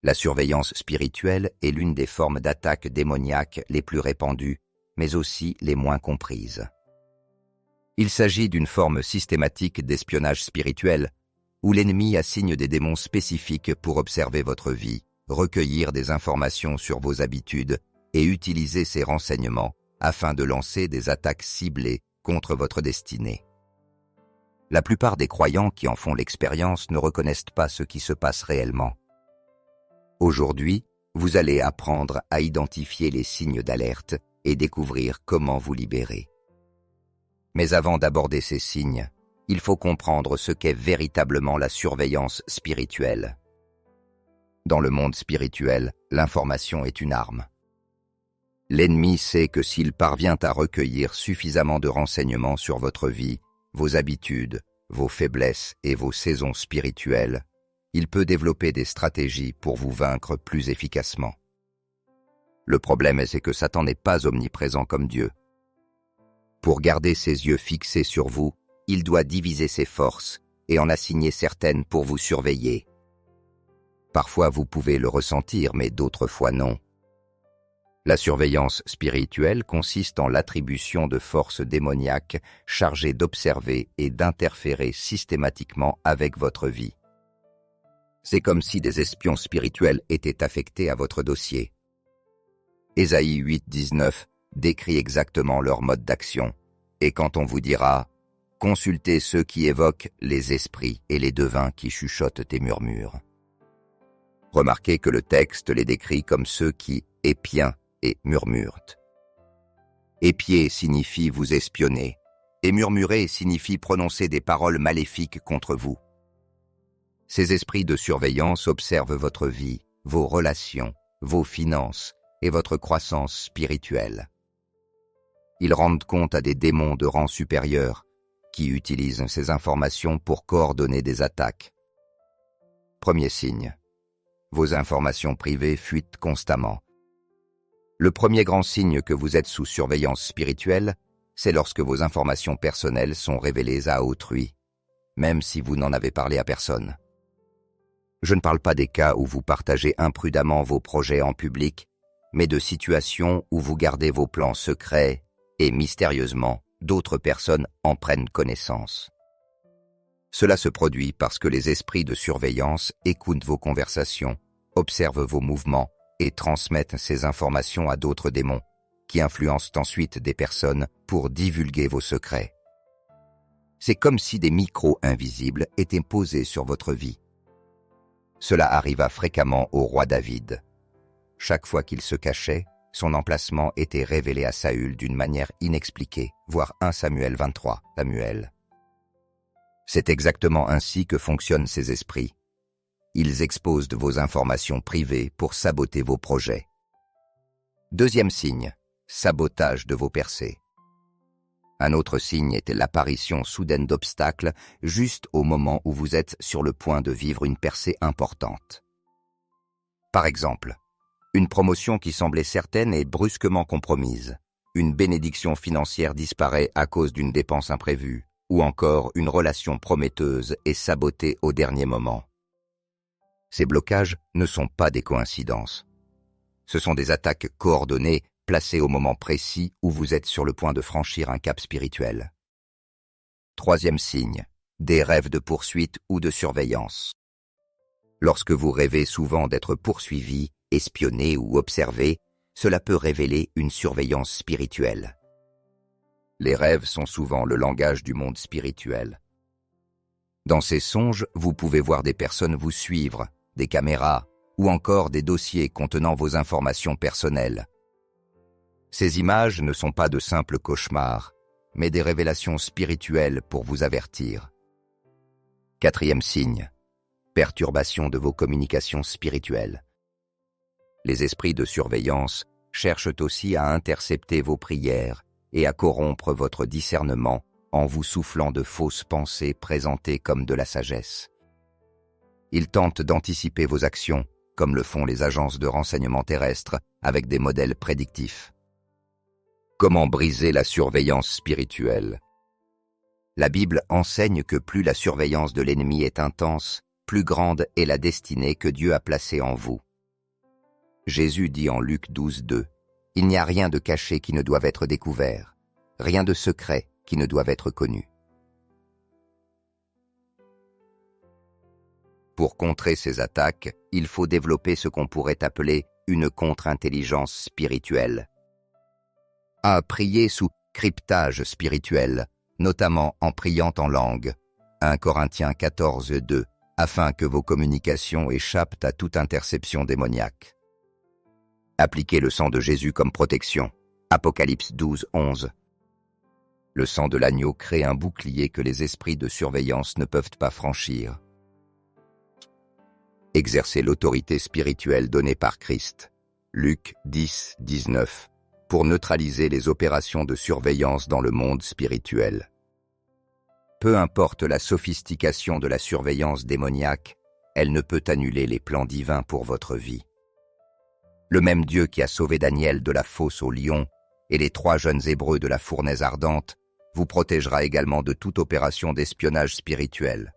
La surveillance spirituelle est l'une des formes d'attaque démoniaque les plus répandues, mais aussi les moins comprises. Il s'agit d'une forme systématique d'espionnage spirituel, où l'ennemi assigne des démons spécifiques pour observer votre vie, recueillir des informations sur vos habitudes et utiliser ces renseignements afin de lancer des attaques ciblées contre votre destinée. La plupart des croyants qui en font l'expérience ne reconnaissent pas ce qui se passe réellement. Aujourd'hui, vous allez apprendre à identifier les signes d'alerte et découvrir comment vous libérer. Mais avant d'aborder ces signes, il faut comprendre ce qu'est véritablement la surveillance spirituelle. Dans le monde spirituel, l'information est une arme. L'ennemi sait que s'il parvient à recueillir suffisamment de renseignements sur votre vie, vos habitudes, vos faiblesses et vos saisons spirituelles, il peut développer des stratégies pour vous vaincre plus efficacement. Le problème, c'est que Satan n'est pas omniprésent comme Dieu. Pour garder ses yeux fixés sur vous, il doit diviser ses forces et en assigner certaines pour vous surveiller. Parfois vous pouvez le ressentir, mais d'autres fois non. La surveillance spirituelle consiste en l'attribution de forces démoniaques chargées d'observer et d'interférer systématiquement avec votre vie. C'est comme si des espions spirituels étaient affectés à votre dossier. Ésaïe 8:19 décrit exactement leur mode d'action, et quand on vous dira « Consultez ceux qui évoquent les esprits et les devins qui chuchotent et murmurent ». Remarquez que le texte les décrit comme ceux qui épient et murmurent. Épier signifie vous espionner, et murmurer signifie prononcer des paroles maléfiques contre vous. Ces esprits de surveillance observent votre vie, vos relations, vos finances et votre croissance spirituelle. Ils rendent compte à des démons de rang supérieur qui utilisent ces informations pour coordonner des attaques. Premier signe. Vos informations privées fuitent constamment. Le premier grand signe que vous êtes sous surveillance spirituelle, c'est lorsque vos informations personnelles sont révélées à autrui, même si vous n'en avez parlé à personne. Je ne parle pas des cas où vous partagez imprudemment vos projets en public, mais de situations où vous gardez vos plans secrets et, mystérieusement, d'autres personnes en prennent connaissance. Cela se produit parce que les esprits de surveillance écoutent vos conversations, observent vos mouvements et transmettent ces informations à d'autres démons, qui influencent ensuite des personnes pour divulguer vos secrets. C'est comme si des micros invisibles étaient posés sur votre vie. Cela arriva fréquemment au roi David. Chaque fois qu'il se cachait, son emplacement était révélé à Saül d'une manière inexpliquée, voir 1 Samuel 23, Samuel. C'est exactement ainsi que fonctionnent ces esprits. Ils exposent de vos informations privées pour saboter vos projets. Deuxième signe, sabotage de vos percées. Un autre signe était l'apparition soudaine d'obstacles juste au moment où vous êtes sur le point de vivre une percée importante. Par exemple, une promotion qui semblait certaine est brusquement compromise, une bénédiction financière disparaît à cause d'une dépense imprévue, ou encore une relation prometteuse est sabotée au dernier moment. Ces blocages ne sont pas des coïncidences. Ce sont des attaques coordonnées placées au moment précis où vous êtes sur le point de franchir un cap spirituel. Troisième signe, des rêves de poursuite ou de surveillance. Lorsque vous rêvez souvent d'être poursuivi, espionné ou observé, cela peut révéler une surveillance spirituelle. Les rêves sont souvent le langage du monde spirituel. Dans ces songes, vous pouvez voir des personnes vous suivre, des caméras ou encore des dossiers contenant vos informations personnelles. Ces images ne sont pas de simples cauchemars, mais des révélations spirituelles pour vous avertir. Quatrième signe, perturbation de vos communications spirituelles. Les esprits de surveillance cherchent aussi à intercepter vos prières et à corrompre votre discernement en vous soufflant de fausses pensées présentées comme de la sagesse. Ils tentent d'anticiper vos actions, comme le font les agences de renseignement terrestres, avec des modèles prédictifs. Comment briser la surveillance spirituelle? La Bible enseigne que plus la surveillance de l'ennemi est intense, plus grande est la destinée que Dieu a placée en vous, Jésus dit en Luc 12:2, « Il n'y a rien de caché qui ne doive être découvert, rien de secret qui ne doive être connu. » Pour contrer ces attaques, il faut développer ce qu'on pourrait appeler une contre-intelligence spirituelle. À prier sous cryptage spirituel, notamment en priant en langue, 1 Corinthiens 14:2, afin que vos communications échappent à toute interception démoniaque. Appliquez le sang de Jésus comme protection, Apocalypse 12:11. Le sang de l'agneau crée un bouclier que les esprits de surveillance ne peuvent pas franchir. Exercez l'autorité spirituelle donnée par Christ, Luc 10:19, pour neutraliser les opérations de surveillance dans le monde spirituel. Peu importe la sophistication de la surveillance démoniaque, elle ne peut annuler les plans divins pour votre vie. Le même Dieu qui a sauvé Daniel de la fosse au lion et les 3 jeunes Hébreux de la fournaise ardente vous protégera également de toute opération d'espionnage spirituel.